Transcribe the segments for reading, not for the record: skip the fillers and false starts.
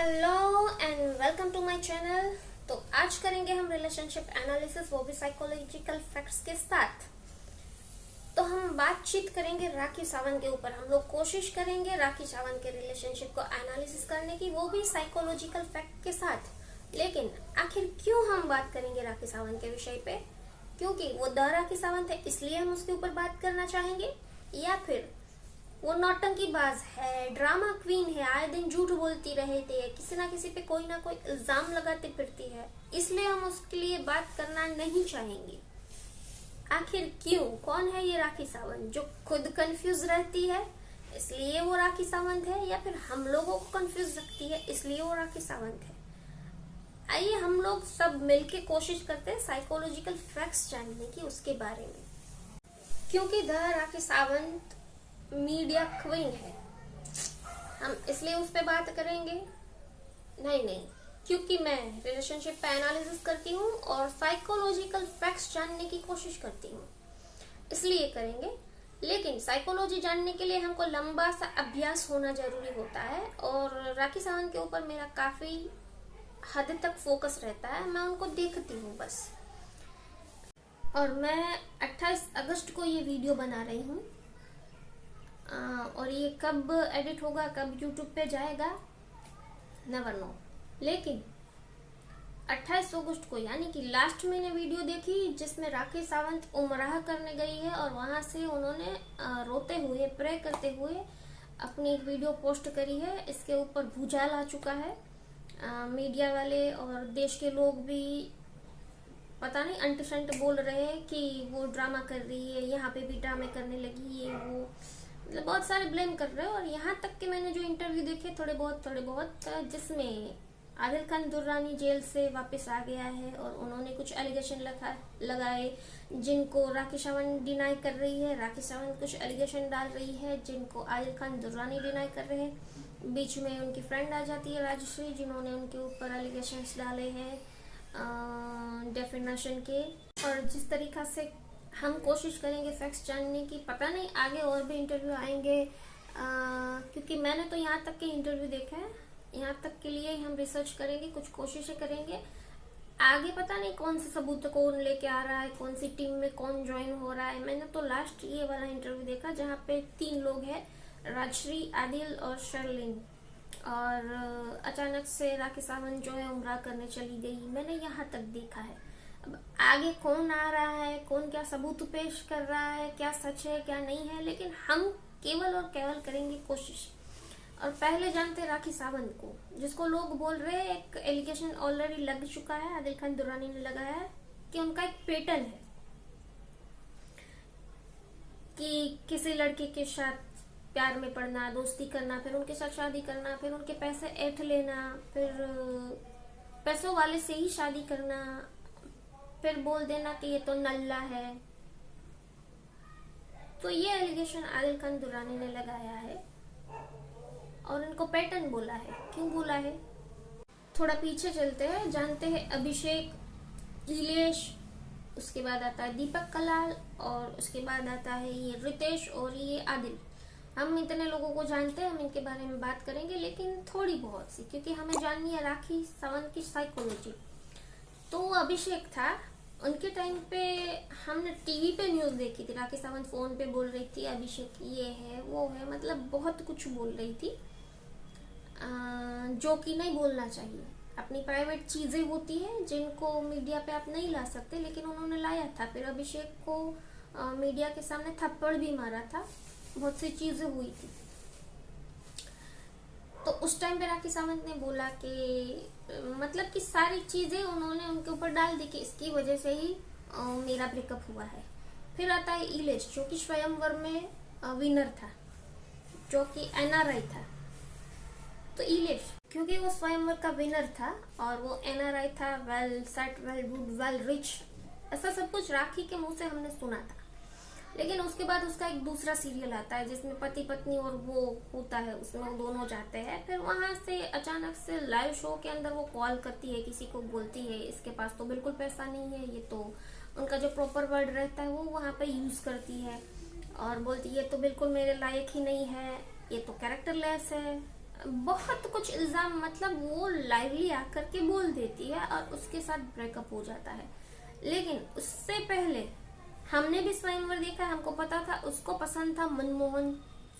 Hello and welcome to my channel. तो आज करेंगे हम रिलेशनशिप एनालिसिस, वो भी साइकोलॉजिकल फैक्ट्स के साथ। तो हम बातचीत करेंगे राखी सावंत के ऊपर। हम लोग कोशिश करेंगे राखी सावंत के रिलेशनशिप को एनालिसिस करने की, वो भी साइकोलॉजिकल फैक्ट के साथ। लेकिन आखिर क्यों हम बात करेंगे राखी सावंत के विषय पे? क्योंकि वो द राखी सावंत है इसलिए हम उसके ऊपर बात करना चाहेंगे, या फिर वो नौटंकीबाज है, ड्रामा क्वीन है, आए दिन झूठ बोलती रहती है, किसी ना किसी पे कोई ना कोई इल्जाम लगाती फिरती है, इसलिए हम उसके लिए बात करना नहीं चाहेंगे। आखिर क्यों? कौन है ये राखी सावंत जो खुद कंफ्यूज रहती है इसलिए वो राखी सावंत है, या फिर हम लोगों को कंफ्यूज रखती है इसलिए वो राखी सावंत है? आइए हम लोग सब मिलके कोशिश करते हैं साइकोलॉजिकल फैक्ट्स जानने की उसके बारे में। क्योंकि the Rakhi Sawant media queen है, हम इसलिए उस पर बात करेंगे? नहीं, क्योंकि मैं रिलेशनशिप पे एनालिसिस करती हूँ और साइकोलॉजिकल फैक्ट्स जानने की कोशिश करती हूँ, इसलिए करेंगे। लेकिन साइकोलॉजी जानने के लिए हमको लंबा सा अभ्यास होना जरूरी होता है, और राखी सावंत के ऊपर मेरा काफी हद तक फोकस रहता है। मैं उनको देखती हूँ बस। और मैं 28 अगस्त को ये वीडियो बना रही हूँ, और ये कब एडिट होगा, कब यूट्यूब पे जाएगा, नेवर नो। लेकिन 28 अगस्त को, यानी कि लास्ट मैंने वीडियो देखी जिसमें राखी सावंत उमराह करने गई है, और वहां से उन्होंने रोते हुए, प्रे करते हुए अपनी एक वीडियो पोस्ट करी है। इसके ऊपर भूचाल आ चुका है। मीडिया वाले और देश के लोग भी पता नहीं अंट शंट बोल रहे हैं कि वो ड्रामा कर रही है, यहाँ पे भी ड्रामे करने लगी, ये वो, मतलब बहुत सारे ब्लेम कर रहे हो। और यहाँ तक कि मैंने जो इंटरव्यू देखे थोड़े बहुत जिसमें आदिल खान दुर्रानी जेल से वापस आ गया है और उन्होंने कुछ एलिगेशन लगाए जिनको राखी सावंत डिनाई कर रही है। राखी सावंत कुछ एलिगेशन डाल रही है जिनको आदिल खान दुर्रानी डिनाई कर रहे हैं। बीच में उनकी फ्रेंड आ जाती है राजश्री, जिन्होंने उनके ऊपर एलिगेशन डाले हैं डेफिनेशन के। और जिस तरीका से हम कोशिश करेंगे फैक्ट्स जानने की, पता नहीं आगे और भी इंटरव्यू आएंगे, क्योंकि मैंने तो यहाँ तक के इंटरव्यू देखे हैं। यहाँ तक के लिए हम रिसर्च करेंगे, कुछ कोशिशें करेंगे। आगे पता नहीं कौन से सबूत कौन लेके आ रहा है, कौन सी टीम में कौन ज्वाइन हो रहा है। मैंने तो लास्ट ये वाला इंटरव्यू देखा जहाँ पे 3 लोग हैं, राजश्री, आदिल और शर्लिन, और अचानक से राखी सावंत जो है उमराह करने चली गई। मैंने यहाँ तक देखा है। अब आगे कौन आ रहा है, कौन क्या सबूत पेश कर रहा है, क्या सच है क्या नहीं है, लेकिन हम केवल और केवल करेंगे कोशिश। और पहले जानते राखी सावंत को, जिसको लोग बोल रहे हैं, एक एलिगेशन ऑलरेडी लग चुका है, आदिल खान दुर्रानी ने लगाया है कि उनका एक पैटर्न है कि किसी लड़के के साथ प्यार में पड़ना, दोस्ती करना, फिर उनके साथ शादी करना, फिर उनके पैसे ऐंठ लेना, फिर पैसों वाले से ही शादी करना, फिर बोल देना कि ये तो नल्ला है। तो ये एलिगेशन आदिल खान दुर्रानी ने लगाया है और इनको पैटर्न बोला है। क्यों बोला है? थोड़ा पीछे चलते हैं, जानते हैं अभिषेक, इलेश, उसके बाद आता है दीपक कलाल, और उसके बाद आता है ये रितेश और ये आदिल। हम इतने लोगों को जानते हैं, हम इनके बारे में बात करेंगे, लेकिन थोड़ी बहुत सी, क्योंकि हमें जाननी है राखी सावंत की साइकोलॉजी। तो अभिषेक था, उनके टाइम पे हमने टीवी पे न्यूज देखी थी, राखी सावंत फोन पे बोल रही थी अभिषेक ये है वो है, मतलब बहुत कुछ बोल रही थी जो कि नहीं बोलना चाहिए। अपनी प्राइवेट चीजें होती है जिनको मीडिया पे आप नहीं ला सकते, लेकिन उन्होंने लाया था। फिर अभिषेक को मीडिया के सामने थप्पड़ भी मारा था, बहुत सी चीजें हुई थी। तो उस टाइम पे राखी सावंत ने बोला कि मतलब कि सारी चीजें उन्होंने उनके ऊपर डाल दी कि इसकी वजह से ही मेरा ब्रेकअप हुआ है। फिर आता है इलेश, जो कि स्वयंवर में विनर था, जो कि एनआरआई था। तो इलेश क्योंकि वो स्वयंवर का विनर था और वो एनआरआई था, well set, well good, well rich, ऐसा सब कुछ राखी के मुंह से हमने सुना था। लेकिन उसके बाद उसका एक दूसरा सीरियल आता है जिसमें पति पत्नी और वो होता है, उसमें वो दोनों जाते हैं। फिर वहां से अचानक से लाइव शो के अंदर वो कॉल करती है, किसी को बोलती है इसके पास तो बिल्कुल पैसा नहीं है, ये तो उनका जो प्रॉपर वर्ड रहता है वो वहां पे यूज करती है, और बोलती है ये तो बिल्कुल मेरे लायक ही नहीं है, ये तो कैरेक्टरलेस है, बहुत कुछ इल्जाम, मतलब वो लाइवली आकर के बोल देती है और उसके साथ ब्रेकअप हो जाता है। लेकिन उससे पहले हमने भी स्वयंवर देखा, हमको पता था उसको पसंद था मनमोहन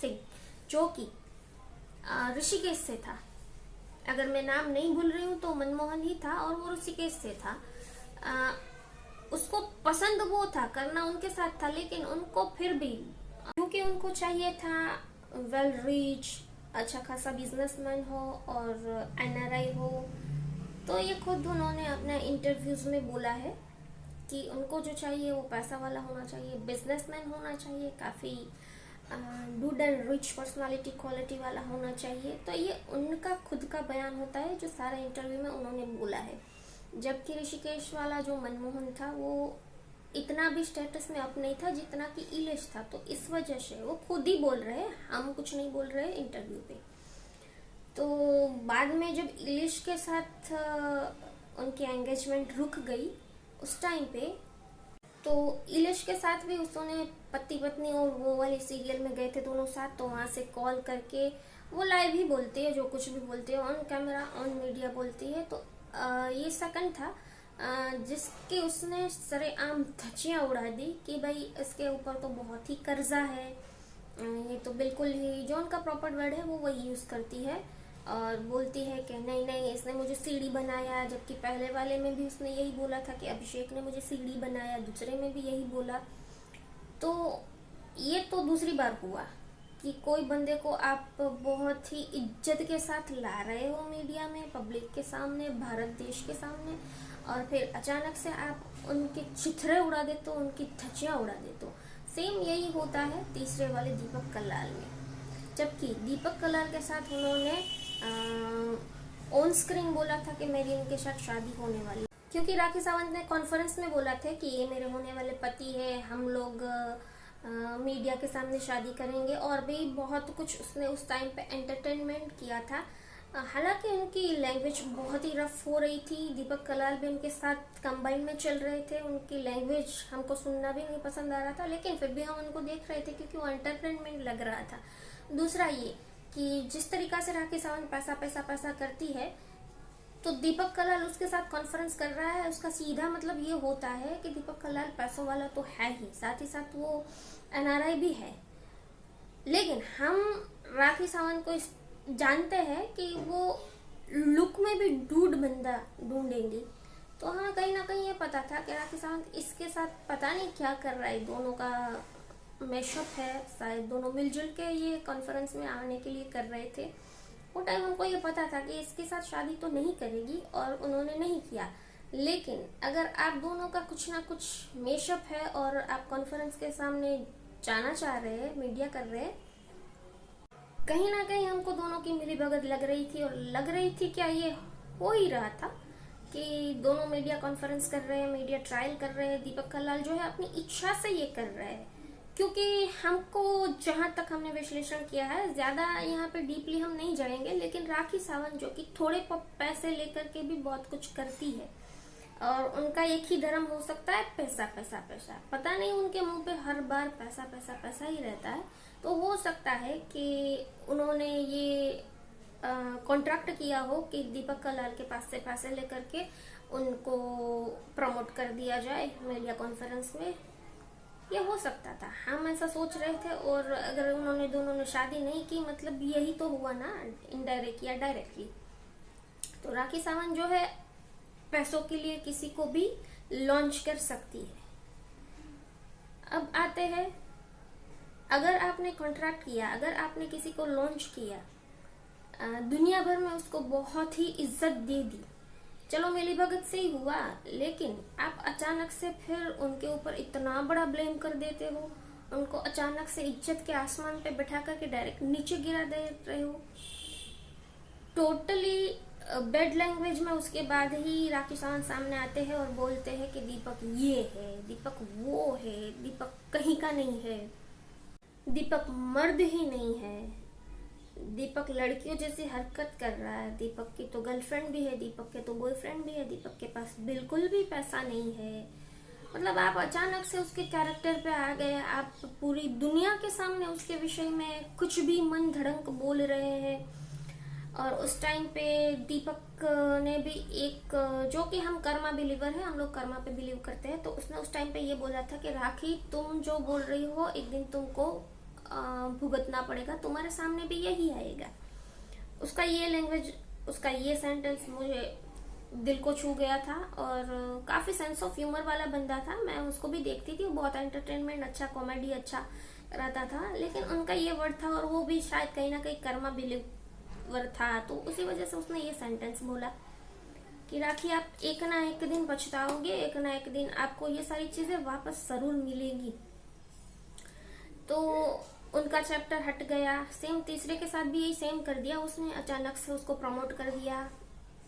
सिंह, जो कि ऋषिकेश से था। अगर मैं नाम नहीं भूल रही हूँ तो मनमोहन ही था और वो ऋषिकेश से था। उसको पसंद वो था, करना उनके साथ था, लेकिन उनको फिर भी क्योंकि उनको चाहिए था वेल रिच, अच्छा खासा बिजनेसमैन हो और एनआरआई हो, तो ये खुद उन्होंने अपने इंटरव्यूज में बोला है कि उनको जो चाहिए वो पैसा वाला होना चाहिए, बिजनेसमैन होना चाहिए, काफ़ी good and rich personality quality वाला होना चाहिए। तो ये उनका खुद का बयान होता है जो सारे इंटरव्यू में उन्होंने बोला है। जबकि ऋषिकेश वाला जो मनमोहन था वो इतना भी स्टेटस में अप नहीं था जितना कि इलेश था, तो इस वजह से वो खुद ही बोल रहे हैं, हम कुछ नहीं बोल रहे इंटरव्यू पे। तो बाद में जब इलेश के साथ उनकी एंगेजमेंट रुक गई उस टाइम पे, तो इलेश के साथ भी उसने पति पत्नी और वो वाली सीरियल में गए थे दोनों साथ, तो वहां से कॉल करके वो लाइव ही बोलती है, जो कुछ भी बोलती है ऑन कैमरा ऑन मीडिया बोलती है। तो ये सेकंड था जिसके उसने सरेआम धज्जियां उड़ा दी कि भाई इसके ऊपर तो बहुत ही कर्जा है, ये तो बिल्कुल ही जो उनका प्रॉपर वर्ड है वो वही यूज करती है और बोलती है कि नहीं नहीं इसने मुझे सीढ़ी बनाया। जबकि पहले वाले में भी उसने यही बोला था कि अभिषेक ने मुझे सीढ़ी बनाया, दूसरे में भी यही बोला। तो ये तो दूसरी बार हुआ कि कोई बंदे को आप बहुत ही इज्जत के साथ ला रहे हो मीडिया में, पब्लिक के सामने, भारत देश के सामने, और फिर अचानक से आप उनके चिथड़े उड़ा देते हो, उनकी धज्जियां उड़ा देते हो। सेम यही होता है तीसरे वाले दीपक कल्लाल में। जबकि दीपक कल्लाल के साथ उन्होंने ऑन स्क्रीन बोला था कि मेरी उनके साथ शादी होने वाली, क्योंकि राखी सावंत ने कॉन्फ्रेंस में बोला था कि ये मेरे होने वाले पति है, हम लोग मीडिया के सामने शादी करेंगे, और भी बहुत कुछ उसने उस टाइम पे एंटरटेनमेंट किया था। हालांकि उनकी लैंग्वेज बहुत ही रफ हो रही थी, दीपक कल्लाल भी उनके साथ कंबाइन में चल रहे थे, उनकी लैंग्वेज हमको सुनना भी नहीं पसंद आ रहा था, लेकिन फिर भी हम उनको देख रहे थे क्योंकि वो एंटरटेनमेंट लग रहा था। दूसरा ये कि जिस तरीका से राखी सावंत पैसा पैसा पैसा करती है, तो दीपक कल्लाल उसके साथ कॉन्फ्रेंस कर रहा है, उसका सीधा मतलब ये होता है कि दीपक कल्लाल पैसों वाला तो है ही, साथ ही साथ वो एनआरआई भी है। लेकिन हम राखी सावंत को जानते हैं कि वो लुक में भी डूड बंदा ढूंढेंगी, तो हमें कहीं ना कहीं ये पता था कि राखी सावंत इसके साथ पता नहीं क्या कर रहा है, दोनों का मैशअप है, शायद दोनों मिलजुल के ये कॉन्फ्रेंस में आने के लिए कर रहे थे। वो टाइम उनको ये पता था कि इसके साथ शादी तो नहीं करेगी और उन्होंने नहीं किया। लेकिन अगर आप दोनों का कुछ ना कुछ मैशअप है और आप कॉन्फ्रेंस के सामने जाना चाह रहे हैं, मीडिया कर रहे हैं, कहीं ना कहीं हमको दोनों की मिलीभगत लग रही थी। और लग रही थी क्या, ये हो ही रहा था कि दोनों मीडिया कॉन्फ्रेंस कर रहे हैं, मीडिया ट्रायल कर रहे हैं, दीपक कल्लाल जो है अपनी इच्छा से ये कर रहे हैं। क्योंकि हमको जहां तक हमने विश्लेषण किया है, ज्यादा यहाँ पे डीपली हम नहीं जाएंगे, लेकिन राखी सावंत जो कि थोड़े पैसे लेकर के भी बहुत कुछ करती है, और उनका एक ही धर्म हो सकता है पैसा पैसा पैसा, पता नहीं उनके मुंह पे हर बार पैसा पैसा पैसा ही रहता है। तो हो सकता है कि उन्होंने ये कॉन्ट्रैक्ट किया हो कि दीपक कल्लाल के पास से पैसे लेकर के उनको प्रमोट कर दिया जाए मीडिया कॉन्फ्रेंस में, ये हो सकता था, हम ऐसा सोच रहे थे। और अगर उन्होंने दोनों ने शादी नहीं की, मतलब यही तो हुआ ना, इनडायरेक्ट या डायरेक्टली। तो राखी सावंत जो है पैसों के लिए किसी को भी लॉन्च कर सकती है। अब आते हैं, अगर आपने कॉन्ट्रैक्ट किया, अगर आपने किसी को लॉन्च किया, दुनिया भर में उसको बहुत ही इज्जत दे दी, चलो मिलीभगत से ही हुआ, लेकिन आप अचानक से फिर उनके ऊपर इतना बड़ा ब्लेम कर देते हो, उनको अचानक से इज्जत के आसमान पे बैठा करके डायरेक्ट नीचे गिरा दे रहे हो, टोटली बैड लैंग्वेज में। उसके बाद ही राखी सावंत सामने आते हैं और बोलते हैं कि दीपक ये है, दीपक वो है, दीपक कहीं का नहीं है, दीपक मर्द ही नहीं है, दीपक लड़कियों जैसी हरकत कर रहा है, दीपक की तो गर्लफ्रेंड भी है, दीपक के तो बॉयफ्रेंड भी है, दीपक के पास बिल्कुल भी पैसा नहीं है। मतलब आप अचानक से उसके कैरेक्टर पे आ गए, आप पूरी दुनिया के सामने उसके विषय में कुछ भी मन धड़क बोल रहे हैं। और उस टाइम पे दीपक ने भी एक, जो कि हम कर्मा बिलीवर है, हम लोग कर्मा पे बिलीव करते हैं, तो उसने उस टाइम पे ये बोला था कि राखी तुम जो बोल रही हो एक दिन तुमको भुगतना पड़ेगा, तुम्हारे सामने भी यही आएगा। उसका ये लैंग्वेज, उसका ये सेंटेंस मुझे दिल को छू गया था और काफी सेंस ऑफ ह्यूमर वाला बंदा था। मैं उसको भी देखती थी, बहुत एंटरटेनमेंट, अच्छा कॉमेडी अच्छा रहता था, लेकिन उनका ये वर्ड था और वो भी शायद कहीं ना कहीं कर्मा बिलीवर था, तो उसी वजह से उसने ये सेंटेंस बोला कि राखी आप एक ना एक दिन पछताओगे, एक ना एक दिन आपको ये सारी चीजें वापस जरूर मिलेगी। तो उनका चैप्टर हट गया। सेम तीसरे के साथ भी यही सेम कर दिया उसने, अचानक से उसको प्रमोट कर दिया,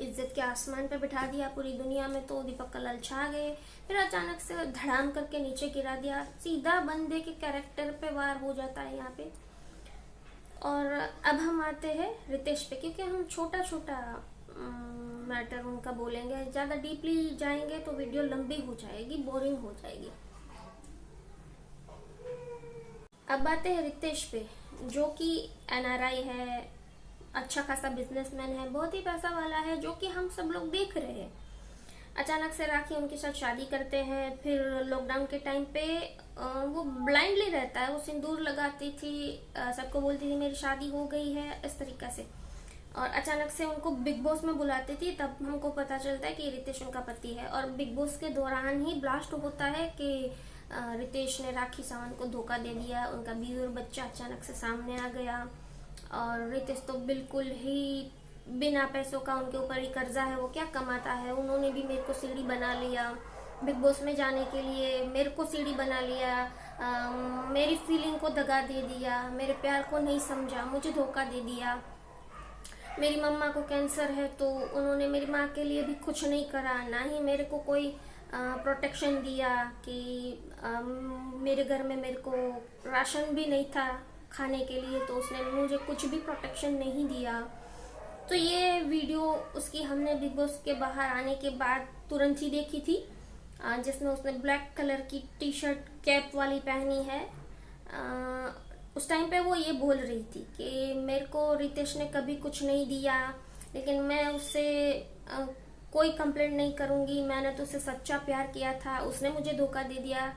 इज्जत के आसमान पे बिठा दिया पूरी दुनिया में, तो दीपक कलाल छा गए। फिर अचानक से धड़ाम करके नीचे गिरा दिया, सीधा बंदे के कैरेक्टर पे वार हो जाता है यहाँ पे। और अब हम आते हैं रितेश पे, क्योंकि हम छोटा छोटा मैटर उनका बोलेंगे, ज्यादा डीपली जाएंगे तो वीडियो लंबी हो जाएगी, बोरिंग हो जाएगी। अब आते हैं रितेश पे, जो कि एनआरआई है, अच्छा खासा बिजनेसमैन है, बहुत ही पैसा वाला है, जो कि हम सब लोग देख रहे हैं। अचानक से राखी उनके साथ शादी करते हैं। फिर लॉकडाउन के टाइम पे वो ब्लाइंडली रहता है, वो सिंदूर लगाती थी, सबको बोलती थी मेरी शादी हो गई है, इस तरीका से। और अचानक से उनको बिग बॉस में बुलाती थी, तब हमको पता चलता है कि रितेश उनका पति है। और बिग बॉस के दौरान ही ब्लास्ट होता है कि रितेश ने राखी सावंत को धोखा दे दिया, उनका बीवी और बच्चा अचानक से सामने आ गया। और रितेश तो बिल्कुल ही बिना पैसों का, उनके ऊपर ही कर्जा है, वो क्या कमाता है। उन्होंने भी मेरे को सीढ़ी बना लिया बिग बॉस में जाने के लिए, मेरे को सीढ़ी बना लिया, मेरी फीलिंग को दगा दे दिया, मेरे प्यार को नहीं समझा, मुझे धोखा दे दिया। मेरी मम्मा को कैंसर है तो उन्होंने मेरी माँ के लिए भी कुछ नहीं करा, ना ही मेरे को कोई प्रोटेक्शन दिया कि मेरे घर में मेरे को राशन भी नहीं था खाने के लिए, तो उसने मुझे कुछ भी प्रोटेक्शन नहीं दिया। तो ये वीडियो उसकी हमने बिग बॉस के बाहर आने के बाद तुरंत ही देखी थी, जिसमें उसने ब्लैक कलर की टी शर्ट कैप वाली पहनी है। उस टाइम पे वो ये बोल रही थी कि मेरे को रितेश ने कभी कुछ नहीं दिया, लेकिन मैं उससे कोई कंप्लेंट नहीं करूंगी, मैंने तो उससे सच्चा प्यार किया था, उसने मुझे धोखा दे दिया।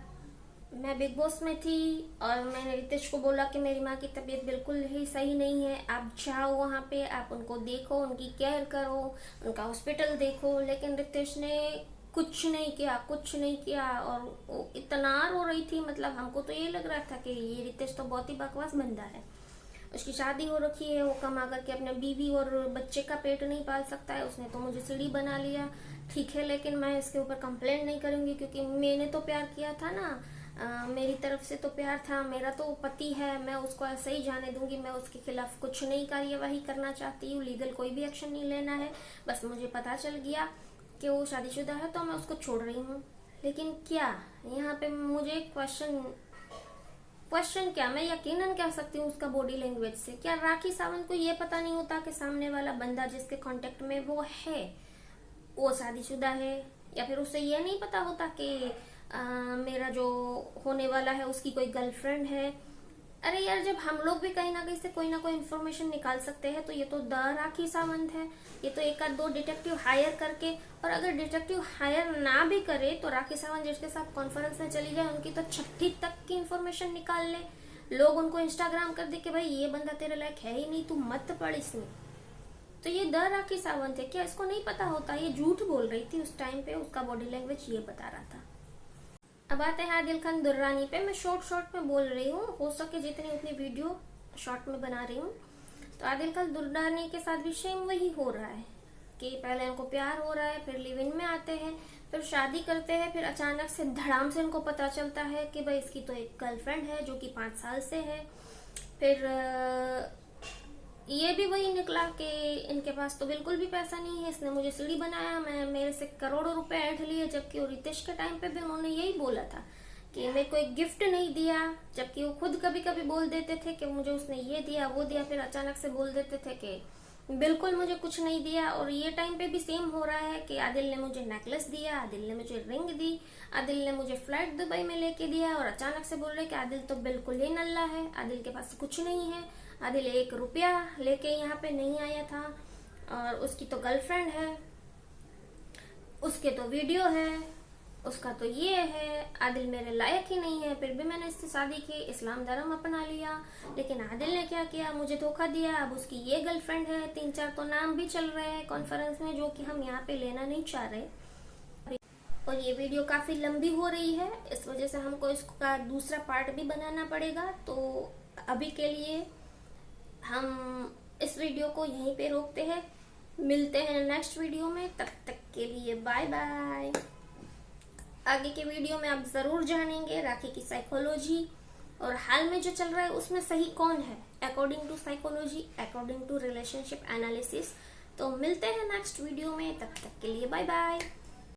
मैं बिग बॉस में थी और मैंने रितेश को बोला कि मेरी माँ की तबीयत बिल्कुल ही सही नहीं है, आप जाओ वहाँ पे, आप उनको देखो, उनकी केयर करो, उनका हॉस्पिटल देखो। लेकिन रितेश ने कुछ नहीं किया, कुछ नहीं किया। और वो इतना रो रही थी, मतलब हमको तो ये लग रहा था कि ये रितेश तो बहुत ही बकवास बंदा है, उसकी शादी हो रखी है, वो कमा करके अपने बीवी और बच्चे का पेट नहीं पाल सकता है, उसने तो मुझे सीढ़ी बना लिया, ठीक है, लेकिन मैं इसके ऊपर कंप्लेंट नहीं करूंगी क्योंकि मैंने तो प्यार किया था ना, मेरी तरफ से तो प्यार था, मेरा तो पति है, मैं उसको ऐसे ही जाने दूंगी, मैं उसके खिलाफ कुछ नहीं कार्यवाही करना चाहती हूँ, लीगल कोई भी एक्शन नहीं लेना है, बस मुझे पता चल गया कि वो शादीशुदा है तो मैं उसको छोड़ रही हूँ। लेकिन क्या यहाँ पे मुझे क्वेश्चन क्या, मैं यकीनन कह सकती हूँ उसका बॉडी लैंग्वेज से, क्या राखी सावंत को ये पता नहीं होता कि सामने वाला बंदा जिसके कांटेक्ट में वो है वो शादीशुदा है, या फिर उसे ये नहीं पता होता कि मेरा जो होने वाला है उसकी कोई गर्लफ्रेंड है। अरे यार, जब हम लोग भी कहीं ना कहीं से कोई ना कोई इन्फॉर्मेशन निकाल सकते हैं तो ये तो द राखी सावंत है, ये तो एक आध दो डिटेक्टिव हायर करके, और अगर डिटेक्टिव हायर ना भी करे तो राखी सावंत जिसके साथ कॉन्फ्रेंस में चली जाए उनकी तो छठी तक की इन्फॉर्मेशन निकाल ले, लोग उनको इंस्टाग्राम कर दे कि भाई ये बंदा तेरे लायक है ही नहीं, तू मत पढ़ इसमें। तो ये द राखी सावंत है, क्या इसको नहीं पता होता? ये झूठ बोल रही थी उस टाइम पे, उसका बॉडी लैंग्वेज ये बता रहा था। अब आते हैं आदिल खान दुर्रानी पे। मैं शॉर्ट में बोल रही हूँ, हो सके जितनी उतनी वीडियो शॉर्ट में बना रही हूँ। तो आदिल खान दुर्रानी के साथ भी सेम वही हो रहा है कि पहले उनको प्यार हो रहा है, फिर लिव इन में आते हैं, फिर शादी करते हैं, फिर अचानक से धड़ाम से उनको पता चलता है कि भाई इसकी तो एक गर्लफ्रेंड है जो कि 5 साल से है। फिर ये भी वही निकला कि इनके पास तो बिल्कुल भी पैसा नहीं है, इसने मुझे सीढ़ी बनाया, मैं मेरे से करोड़ों रुपए ऐंठ लिए, जबकि वो रितेश के टाइम पे भी उन्होंने यही बोला था कि मेरे को एक गिफ्ट नहीं दिया, जबकि वो खुद कभी कभी बोल देते थे कि मुझे उसने ये दिया वो दिया, फिर अचानक से बोल देते थे कि बिल्कुल मुझे कुछ नहीं दिया। और ये टाइम पे भी सेम हो रहा है कि आदिल ने मुझे नेकलेस दिया, आदिल ने मुझे रिंग दी, आदिल ने मुझे फ्लाइट दुबई में लेके दिया, और अचानक से बोल रहे कि आदिल तो बिल्कुल ही नल्ला है, आदिल के पास कुछ नहीं है, आदिल 1 रुपया लेके यहाँ पे नहीं आया था, और उसकी तो गर्लफ्रेंड है, उसके तो वीडियो है, उसका तो ये है, आदिल मेरे लायक ही नहीं है, फिर भी मैंने इससे शादी की, इस्लाम धर्म अपना लिया। लेकिन आदिल ने क्या किया, मुझे धोखा दिया। अब उसकी ये गर्लफ्रेंड है, 3-4 तो नाम भी चल रहे हैं कॉन्फ्रेंस में, जो कि हम यहाँ पे लेना नहीं चाह रहे। और ये वीडियो काफी लंबी हो रही है, इस वजह से हमको इसका दूसरा पार्ट भी बनाना पड़ेगा। तो अभी के लिए हम इस वीडियो को यहीं पे रोकते हैं, मिलते हैं नेक्स्ट वीडियो में। तब तक के लिए बाय बाय। आगे के वीडियो में आप जरूर जानेंगे राखी की साइकोलॉजी, और हाल में जो चल रहा है उसमें सही कौन है according to psychology, according to relationship analysis. तो मिलते हैं नेक्स्ट वीडियो में, तब तक के लिए बाय बाय।